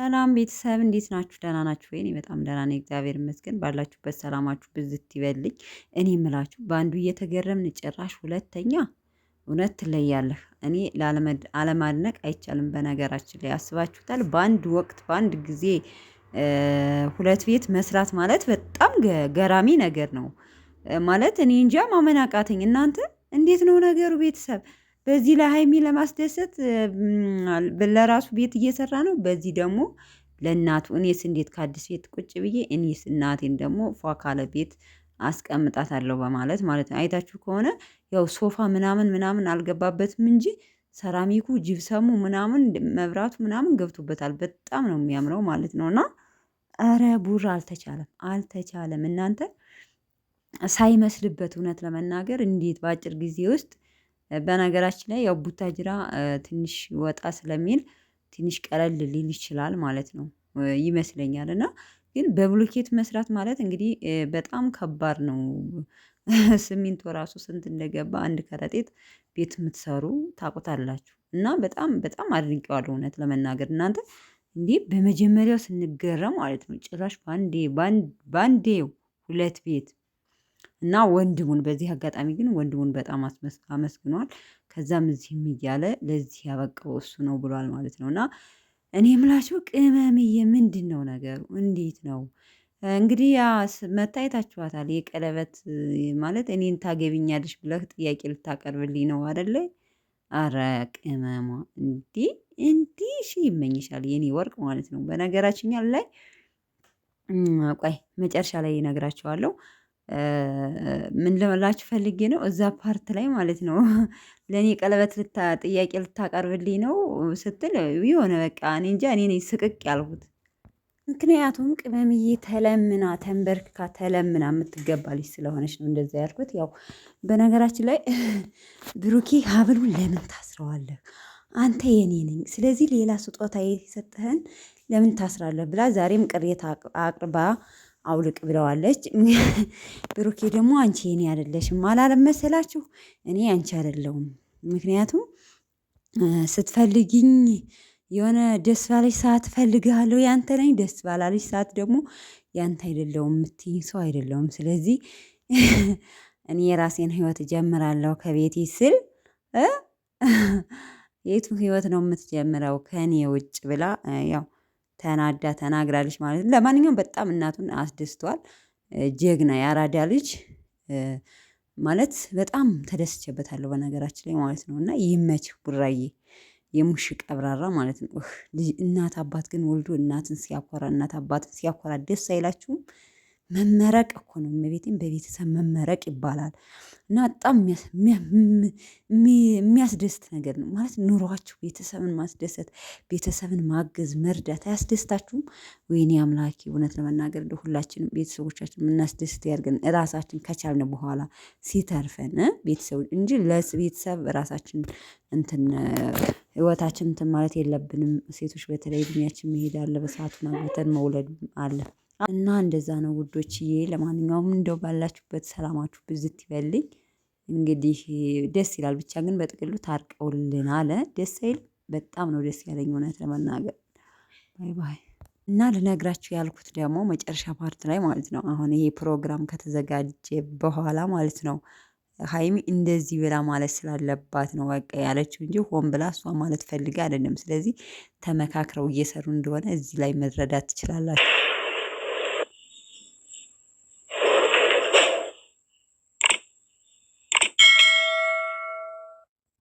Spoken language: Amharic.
ሰላም ቤተሰብ እንዴት ናችሁ? ደህና ናችሁ ወይ? እኔ በጣም ደህና ነኝ፣ እግዚአብሔር ይመስገን። ባላችሁበት ሰላማችሁ ብዝት ይበልኝ። እኔ የምላችሁ በአንዱ እየተገረምን ጭራሽ ሁለተኛ እውነት ትለያለህ። እኔ አለማድነቅ አይቻልም። በነገራችን ላይ አስባችሁታል? በአንድ ወቅት በአንድ ጊዜ ሁለት ቤት መስራት ማለት በጣም ገራሚ ነገር ነው። ማለት እኔ እንጃ ማመን አቃተኝ። እናንተ እንዴት ነው ነገሩ ቤተሰብ? በዚህ ላይ ሀይሚ ለማስደሰት ለራሱ ቤት እየሰራ ነው። በዚህ ደግሞ ለእናቱ እኔስ እንዴት ከአዲስ ቤት ቁጭ ብዬ እኔስ እናቴን ደግሞ ፏ ካለ ቤት አስቀምጣታለሁ በማለት ማለት ነው። አይታችሁ ከሆነ ያው ሶፋ ምናምን ምናምን አልገባበትም እንጂ ሰራሚኩ ጅብሰሙ ምናምን መብራቱ ምናምን ገብቶበታል። በጣም ነው የሚያምረው ማለት ነው። እና ኧረ ቡራ አልተቻለም እናንተ ሳይመስልበት እውነት ለመናገር እንዴት በአጭር ጊዜ ውስጥ በነገራችን ላይ ያው ቡታጅራ ትንሽ ወጣ ስለሚል ትንሽ ቀለል ሊል ይችላል ማለት ነው ይመስለኛል። እና ግን በብሎኬት መስራት ማለት እንግዲህ በጣም ከባድ ነው። ሲሚንቶ ራሱ ስንት እንደገባ አንድ ከረጢት ቤት የምትሰሩ ታውቁታላችሁ። እና በጣም በጣም አድንቄዋለሁ እውነት ለመናገር እናንተ እንዲህ በመጀመሪያው ስንገረም ማለት ነው ጭራሽ ባንዴው ሁለት ቤት እና ወንድሙን በዚህ አጋጣሚ ግን ወንድሙን በጣም አመስግኗል። ከዛም እዚህም እያለ ለዚህ ያበቃው እሱ ነው ብሏል ማለት ነው። እና እኔ የምላችሁ ቅመምዬ ምንድን ነው ነገሩ? እንዴት ነው እንግዲህ ያ መታየታችኋታል። የቀለበት ማለት እኔን ታገቢኛለሽ ብለህ ጥያቄ ልታቀርብልኝ ነው አደለ? አረ ቅመሟ እንዲህ እንዲህ ሺ ይመኝሻል የኔ ወርቅ ማለት ነው። በነገራችን ላይ ቆይ መጨረሻ ላይ እነግራቸዋለሁ። ምን ልላችሁ ፈልጌ ነው እዛ ፓርት ላይ ማለት ነው። ለእኔ ቀለበት ጥያቄ ልታቀርብልኝ ነው ስትል የሆነ በቃ እኔ እንጃ እኔ ነኝ ስቅቅ ያልሁት። ምክንያቱም ቅመምዬ ተለምና ተንበርክካ ተለምና የምትገባ ልጅ ስለሆነች ነው እንደዛ ያልኩት። ያው በነገራችን ላይ ብሩኬ ሀብሉን ለምን ታስረዋለህ? አንተ የኔ ነኝ፣ ስለዚህ ሌላ ስጦታ የሰጠህን ለምን ታስራለህ ብላ ዛሬም ቅሬታ አቅርባ አውልቅ ብለዋለች። ብሩኬ ደግሞ አንቺ የኔ አይደለሽም አላለም መሰላችሁ? እኔ አንቺ አይደለሁም። ምክንያቱም ስትፈልጊኝ የሆነ ደስ ባለሽ ሰዓት እፈልግሃለሁ ያንተ ነኝ፣ ደስ ባላለሽ ሰዓት ደግሞ ያንተ አይደለሁም የምትይኝ ሰው አይደለሁም። ስለዚህ እኔ የራሴን ህይወት እጀምራለሁ ከቤቴ ስል የቱ ህይወት ነው የምትጀምረው ከኔ ውጭ ብላ ያው ተናዳ ተናግራለች ማለት ነው። ለማንኛውም በጣም እናቱን አስደስቷል። ጀግና ያራዳ ልጅ ማለት በጣም ተደስቼበታለሁ በነገራችን ላይ ማለት ነው። እና ይመችህ ቡራዬ የሙሽ ቀብራራ ማለት ነው። እናት አባት ግን ወልዶ እናትን ሲያኮራ እናት አባትን ሲያኮራ ደስ አይላችሁም? መመረቅ እኮ ነው። እመቤቴን በቤተሰብ መመረቅ ይባላል። እና በጣም የሚያስደስት ነገር ነው ማለት ኑሯችሁ ቤተሰብን ማስደሰት ቤተሰብን ማገዝ መርዳት አያስደስታችሁም? ወይኔ አምላኬ እውነት ለመናገር እንደ ሁላችንም ቤተሰቦቻችን የምናስደስት ያድርገን። ራሳችን ከቻልን በኋላ ሲተርፈን ቤተሰብ እንጂ ለቤተሰብ ራሳችን እንትን ህይወታችን እንትን ማለት የለብንም። ሴቶች በተለይ እድሜያችን መሄድ አለ፣ በሰዓቱን አግብተን መውለድ አለ። እና እንደዛ ነው ውዶችዬ። ለማንኛውም እንደው ባላችሁበት ሰላማችሁ ብዝት ይበልኝ። እንግዲህ ደስ ይላል። ብቻ ግን በጥቅሉ ታርቀውልናል። ደስ አይል? በጣም ነው ደስ ያለኝ እውነት ለመናገር። ባይ ባይ። እና ልነግራችሁ ያልኩት ደግሞ መጨረሻ ፓርት ላይ ማለት ነው አሁን ይሄ ፕሮግራም ከተዘጋጀ በኋላ ማለት ነው ሀይሚ እንደዚህ ብላ ማለት ስላለባት ነው በቃ ያለችው እንጂ ሆን ብላ እሷ ማለት ፈልጋ አይደለም። ስለዚህ ተመካክረው እየሰሩ እንደሆነ እዚህ ላይ መረዳት ትችላላችሁ።